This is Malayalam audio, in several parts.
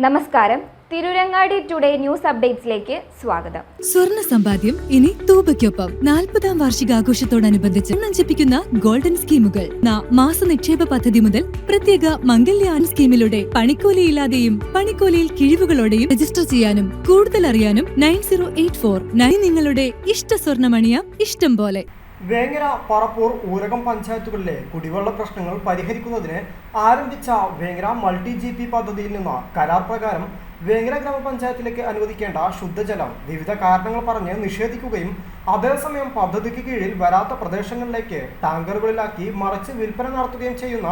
നമസ്കാരം. തിരുരങ്ങാടി ടുഡേ ന്യൂസ് അപ്ഡേറ്റ്സിലേക്ക് സ്വാഗതം. സ്വർണ്ണ സമ്പാദ്യം ഇനി തൂബയ്ക്കൊപ്പം 40ാം വാർഷികാഘോഷത്തോടനുബന്ധിച്ച് നഞ്ചിപ്പിക്കുന്ന ഗോൾഡൻ സ്കീമുകൾ. മാസ നിക്ഷേപ പദ്ധതി മുതൽ പ്രത്യേക മംഗല്യാൻ സ്കീമിലൂടെ പണിക്കൂലിയില്ലാതെയും പണിക്കൂലിയിൽ കിഴിവുകളോടെയും രജിസ്റ്റർ ചെയ്യാനും കൂടുതൽ അറിയാനും 9084 നിങ്ങളുടെ ഇഷ്ട സ്വർണ്ണമണിയാം ഇഷ്ടം പോലെ. വേങ്ങര, പറപ്പൂർ, ഊരകം പഞ്ചായത്തുകളിലെ കുടിവെള്ള പ്രശ്നങ്ങൾ പരിഹരിക്കുന്നതിന് ആരംഭിച്ച വേങ്ങര മൾട്ടി GP പദ്ധതിയിൽ നിന്ന് കരാർ പ്രകാരം വേങ്ങര ഗ്രാമപഞ്ചായത്തിലേക്ക് അനുവദിക്കേണ്ട ശുദ്ധജലം വിവിധ കാരണങ്ങൾ പറഞ്ഞ് നിഷേധിക്കുകയും അതേസമയം പദ്ധതിക്ക് കീഴിൽ വരാത്ത പ്രദേശങ്ങളിലേക്ക് ടാങ്കറുകളിലാക്കി മറിച്ച് വിൽപ്പന നടത്തുകയും ചെയ്യുന്ന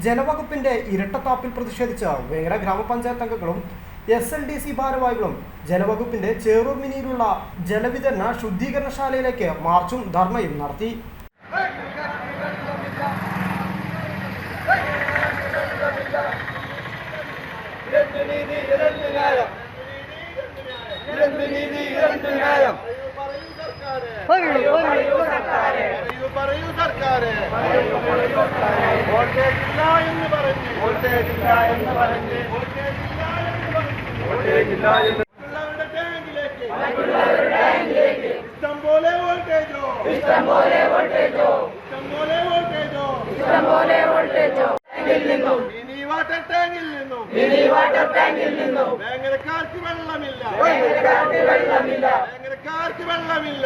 ജലവകുപ്പിന്റെ ഇരട്ടത്താപ്പിൽ പ്രതിഷേധിച്ച് വേങ്ങര ഗ്രാമപഞ്ചായത്ത് അംഗങ്ങളും SLDC ഭാരവാഹികളും ജലവകുപ്പിന്റെ ചേറൂർ മിനിയിലുള്ള ജലവിതരണ ശുദ്ധീകരണശാലയിലേക്ക് മാർച്ചും ധർണയും നടത്തി. വേങ്ങരക്കാർക്ക് വെള്ളമില്ല.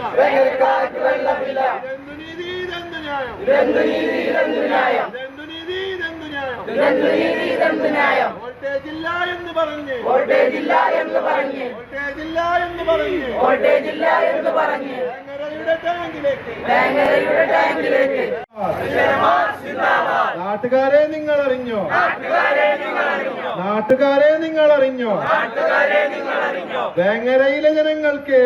വോൾട്ടേജില്ല എന്ന് പറഞ്ഞ് നാട്ടുകാരെ നിങ്ങൾ അറിഞ്ഞോ? വേങ്ങരയിലെ ജനങ്ങൾക്ക്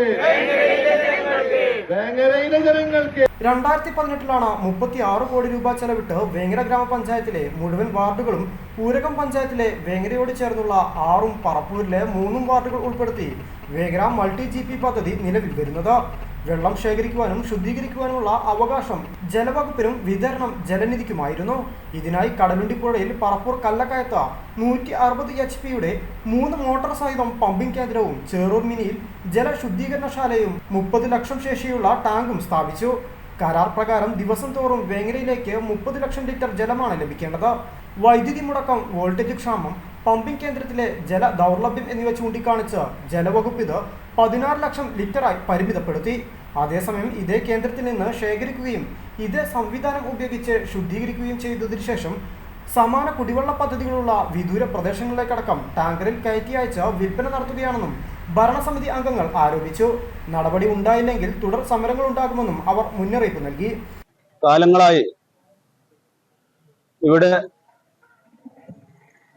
2018 36 കോടി രൂപ ചെലവിട്ട് വേങ്ങര ഗ്രാമപഞ്ചായത്തിലെ മുഴുവൻ വാർഡുകളും ഊരകം പഞ്ചായത്തിലെ വേങ്ങരയോട് ചേർന്നുള്ള 6 പറപ്പൂരിലെ 3 വാർഡുകൾ ഉൾപ്പെടുത്തി വേങ്ങര മൾട്ടി GP പദ്ധതി നിലവിൽ വരുന്നത്. വെള്ളം ശേഖരിക്കുവാനും ശുദ്ധീകരിക്കുവാനുമുള്ള അവകാശം ജലവകുപ്പിനും വിതരണം ജലനിധിക്കുമായിരുന്നു. ഇതിനായി കടലുണ്ടിപ്പുഴയിൽ പറപ്പൂർ കല്ലക്കയത്ത് 160 HP-യുടെ 3 മോട്ടോർ സഹിതം പമ്പിംഗ് കേന്ദ്രവും ചേറൂർ മിനിയിൽ ജലശുദ്ധീകരണശാലയും 30 ലക്ഷം ശേഷിയുള്ള ടാങ്കും സ്ഥാപിച്ചു. കരാർ പ്രകാരം ദിവസം തോറും വേങ്ങരയിലേക്ക് 30 ലക്ഷം ലിറ്റർ ജലമാണ് ലഭിക്കേണ്ടത്. വൈദ്യുതി മുടക്കം, വോൾട്ടേജ് ക്ഷാമം, പമ്പിംഗ് കേന്ദ്രത്തിലെ ജല ദൗർലഭ്യം എന്നിവ ചൂണ്ടിക്കാണിച്ച് ജലവകുപ്പ് ഇത് 16 ലക്ഷം ലിറ്ററായി പരിമിതപ്പെടുത്തി. അതേസമയം ഇതേ കേന്ദ്രത്തിൽ നിന്ന് ശേഖരിക്കുകയും ഇതേ സംവിധാനം ഉപയോഗിച്ച് ശുദ്ധീകരിക്കുകയും ചെയ്തതിനു ശേഷം സമാന കുടിവെള്ള പദ്ധതികളുള്ള വിദൂര പ്രദേശങ്ങളിലേക്കടക്കം ടാങ്കറിൽ കയറ്റി അയച്ച് വിൽപ്പന നടത്തുകയാണെന്നും ഭരണസമിതി അംഗങ്ങൾ ആരോപിച്ചു. നടപടി ഉണ്ടായില്ലെങ്കിൽ തുടർ സമരങ്ങൾ ഉണ്ടാകുമെന്നും അവർ മുന്നറിയിപ്പ് നൽകി. കാലങ്ങളായി ഇവിടെ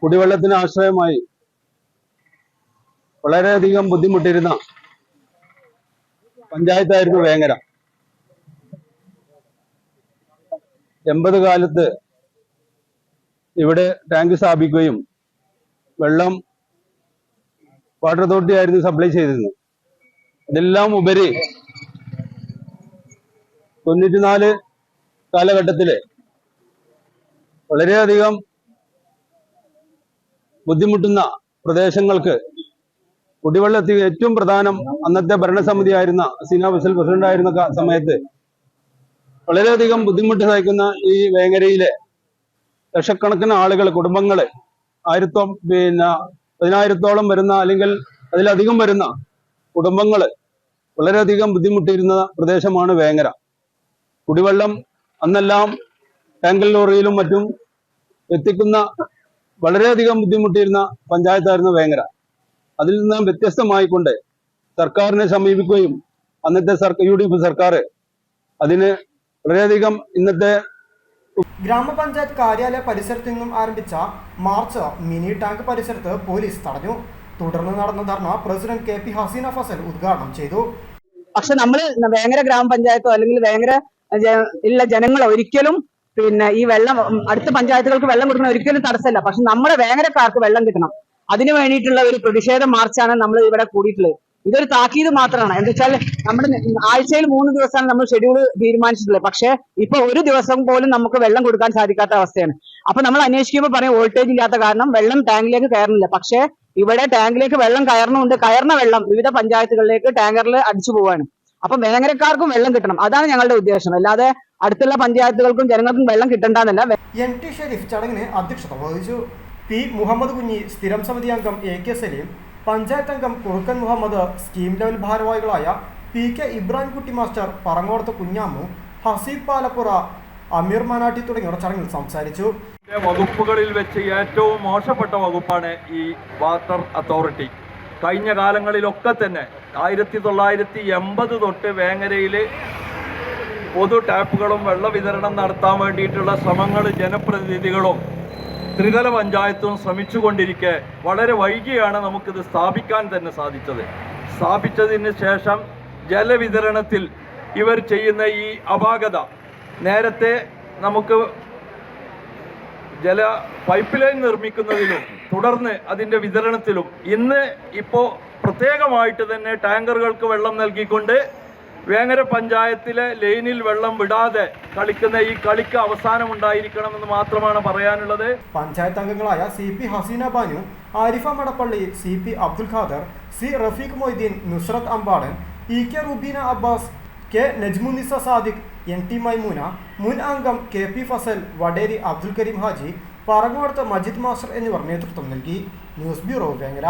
കുടിവെള്ളത്തിന് ആശ്രയമായി വളരെയധികം ബുദ്ധിമുട്ടിരുന്ന പഞ്ചായത്തായിരുന്നു വേങ്ങര. 80 കാലത്ത് ഇവിടെ ടാങ്ക് സ്ഥാപിക്കുകയും വെള്ളം വാട്ടർ അതോറിറ്റി ആയിരുന്നു സപ്ലൈ ചെയ്തിരുന്നത്. ഇതെല്ലാം ഉപരി 94 കാലഘട്ടത്തില് വളരെയധികം ബുദ്ധിമുട്ടുന്ന പ്രദേശങ്ങൾക്ക് കുടിവെള്ളത്തിൽ ഏറ്റവും പ്രധാനം അന്നത്തെ ഭരണസമിതിയായിരുന്ന സീന ഫസൽ പ്രസിഡന്റ് ആയിരുന്ന സമയത്ത് വളരെയധികം ബുദ്ധിമുട്ട് സഹിക്കുന്ന ഈ വേങ്ങരയിലെ ലക്ഷക്കണക്കിന് ആളുകൾ, കുടുംബങ്ങള് 10,000-ഓളം വരുന്ന അല്ലെങ്കിൽ അതിലധികം വരുന്ന കുടുംബങ്ങള് വളരെയധികം ബുദ്ധിമുട്ടിയിരുന്ന പ്രദേശമാണ് വേങ്ങര. കുടിവെള്ളം അന്നെല്ലാം ടാങ്കർ ലോറിയിലും മറ്റും എത്തിക്കുന്ന വളരെയധികം ബുദ്ധിമുട്ടിയിരുന്ന പഞ്ചായത്തായിരുന്നു വേങ്ങര. അതിൽ നിന്ന് വ്യത്യസ്തമായിക്കൊണ്ട് സർക്കാരിനെ സമീപിക്കുകയും അന്നത്തെ UDF സർക്കാർ അതിന് വളരെയധികം ഇന്നത്തെ ഗ്രാമപഞ്ചായത്ത് കാര്യാലയ പരിസരത്തു നിന്നും ആരംഭിച്ച മാർച്ച് മിനി ടാങ്ക് പരിസരത്ത് പോലീസ് തടഞ്ഞു. തുടർന്ന് നടന്ന ധർണ പ്രസിഡന്റ് KP ഹസീന ഫസൽ ഉദ്ഘാടനം ചെയ്തു. പക്ഷെ നമ്മൾ വേങ്ങര ഗ്രാമപഞ്ചായത്തോ അല്ലെങ്കിൽ വേങ്ങര ഉള്ള ജനങ്ങൾ ഒരിക്കലും ഈ വെള്ളം അടുത്ത പഞ്ചായത്തുകൾക്ക് വെള്ളം കൊടുക്കണം ഒരിക്കലും തടസ്സമല്ല. പക്ഷെ നമ്മുടെ വേങ്ങരക്കാർക്ക് വെള്ളം കിട്ടണം. അതിനു വേണ്ടിയിട്ടുള്ള ഒരു പ്രതിഷേധ മാർച്ചാണ് നമ്മൾ ഇവിടെ കൂടിയിട്ടുള്ളത്. ഇതൊരു താക്കീത് മാത്രമാണ്. എന്താ വെച്ചാൽ നമ്മുടെ ആഴ്ചയിൽ 3 ദിവസമാണ് നമ്മൾ ഷെഡ്യൂൾ തീരുമാനിച്ചിട്ടുള്ളത്. പക്ഷെ ഇപ്പൊ ഒരു ദിവസം പോലും നമുക്ക് വെള്ളം കൊടുക്കാൻ സാധിക്കാത്ത അവസ്ഥയാണ്. അപ്പൊ നമ്മൾ അന്വേഷിക്കുമ്പോൾ പറയും വോൾട്ടേജ് ഇല്ലാത്ത കാരണം വെള്ളം ടാങ്കിലേക്ക് കയറുന്നില്ല. പക്ഷെ ഇവിടെ ടാങ്കിലേക്ക് വെള്ളം കയറുന്നുണ്ട്. കയറുന്ന വെള്ളം വിവിധ പഞ്ചായത്തുകളിലേക്ക് ടാങ്കറിൽ അടിച്ചു പോവാണ്. അപ്പൊ വേങ്ങരക്കാർക്കും വെള്ളം കിട്ടണം, അതാണ് ഞങ്ങളുടെ ഉദ്ദേശം. അല്ലാതെ അടുത്തുള്ള പഞ്ചായത്തുകൾക്കും ജനങ്ങൾക്കും വെള്ളം കിട്ടണ്ടെന്നല്ല. NT ഷെരീഫ് ചടങ്ങിന് അധ്യക്ഷത വഹിച്ചു. P മുഹമ്മദ് കുഞ്ഞി, സ്ഥിരം സമിതി അംഗം AK സലീം, പഞ്ചായത്ത് അംഗം കുറുക്കൻ മുഹമ്മദ്, സ്കീം ലെവൽ ഭാരവാഹികളായ PK ഇബ്രാഹിംകുട്ടി മാസ്റ്റർ, പറങ്ങോടത്ത് കുഞ്ഞാമു, ഹസീബ് പാലപ്പുറ, അമീർ മനാട്ടി തുടങ്ങിയവർ ചടങ്ങിൽ സംസാരിച്ചു. വകുപ്പുകളിൽ വെച്ച് ഏറ്റവും മോശപ്പെട്ട വകുപ്പാണ് ഈ വാട്ടർ അതോറിറ്റി. കഴിഞ്ഞ കാലങ്ങളിലൊക്കെ തന്നെ 1980 തൊട്ട് വേങ്ങരയിൽ പൊതു ടാപ്പുകളും വെള്ള വിതരണം നടത്താൻ വേണ്ടിയിട്ടുള്ള ശ്രമങ്ങൾ ജനപ്രതിനിധികളും ത്രിതല പഞ്ചായത്തും ശ്രമിച്ചുകൊണ്ടിരിക്കെ വളരെ വൈകിയാണ് നമുക്കിത് സ്ഥാപിക്കാൻ തന്നെ സാധിച്ചത്. സ്ഥാപിച്ചതിന് ശേഷം ജലവിതരണത്തിൽ ഇവർ ചെയ്യുന്ന ഈ അപാകത, നേരത്തെ നമുക്ക് ജല പൈപ്പ് ലൈൻ നിർമ്മിക്കുന്നതിലും തുടർന്ന് അതിൻ്റെ വിതരണത്തിലും ഇപ്പോൾ പ്രത്യേകമായിട്ട് തന്നെ ടാങ്കറുകൾക്ക് വെള്ളം നൽകിക്കൊണ്ട് വേങ്ങര പഞ്ചായത്തിലെ ലൈനിൽ വെള്ളം വിടാതെ കളിക്കുന്ന ഈ കളിക്ക് അവസാനം ഉണ്ടായിരിക്കണമെന്ന് മാത്രമാണ് പറയാനുള്ളത്. പഞ്ചായത്ത് അംഗങ്ങളായ CP Haseena Banu, Arifa Madappalli, CP Abdul Khader, C Rafeeq Moideen, Nusrath Ambadan, EK Rubeena Abbas, K Najmunnisa Sadiq, NT Maimoona, മുൻ അംഗം KP ഫസൽ, വടേരി അബ്ദുൽ കരീം ഹാജി, പറങ്ങോടത്ത് മജിദ് മാസ്റ്റർ എന്നിവർ നേതൃത്വം നൽകി. News bureau Vengara.